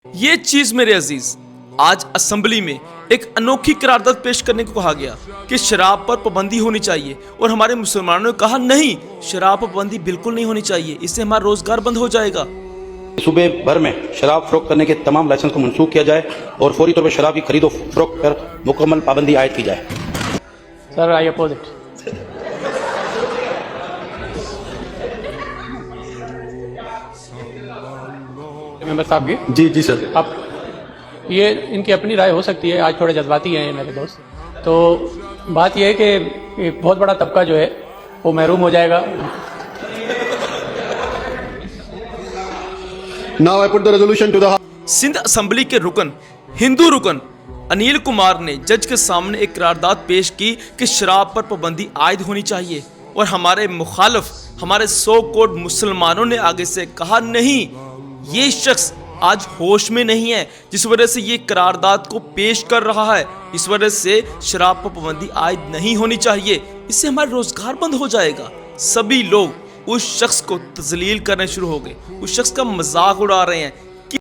ये चीज मेरे अजीज, आज असेंबली में एक अनोखी करारदाद पेश करने को कहा गया कि शराब पर पाबंदी होनी चाहिए और हमारे मुसलमानों ने कहा नहीं, शराब पर पाबंदी बिल्कुल नहीं होनी चाहिए, इससे हमारा रोजगार बंद हो जाएगा। सूबे भर में शराब फरोख्त करने के तमाम लाइसेंस को मनसूख किया जाए और फौरी तौर पर शराब की खरीदो फरोख्त पर मुकम्मल पाबंदी आयद की जाए। Sir I oppose it. Member साहब की जी जी सर। अब ये इनकी अपनी राय हो सकती है, आज थोड़े जज्बाती हैं मेरे दोस्त। तो बात यह है कि एक बहुत बड़ा तबका जो है वो महरूम हो जाएगा। Now I put the resolution to the Sindh assembly के रुकन, हिंदू रुकन अनिल कुमार ने जज के सामने एक करारदाद पेश की कि शराब पर पाबंदी आयद होनी चाहिए और हमारे मुखालिफ, हमारे 100 करोड़ मुसलमानों ने आगे से कहा नहीं, ये शख्स आज होश में नहीं है जिस वजह से ये करारदाद को पेश कर रहा है, इस वजह से शराब पर पाबंदी आयद नहीं होनी चाहिए, इससे हमारा रोजगार बंद हो जाएगा। सभी लोग उस शख्स को तजलील करने शुरू हो गए, उस शख्स का मजाक उड़ा रहे हैं।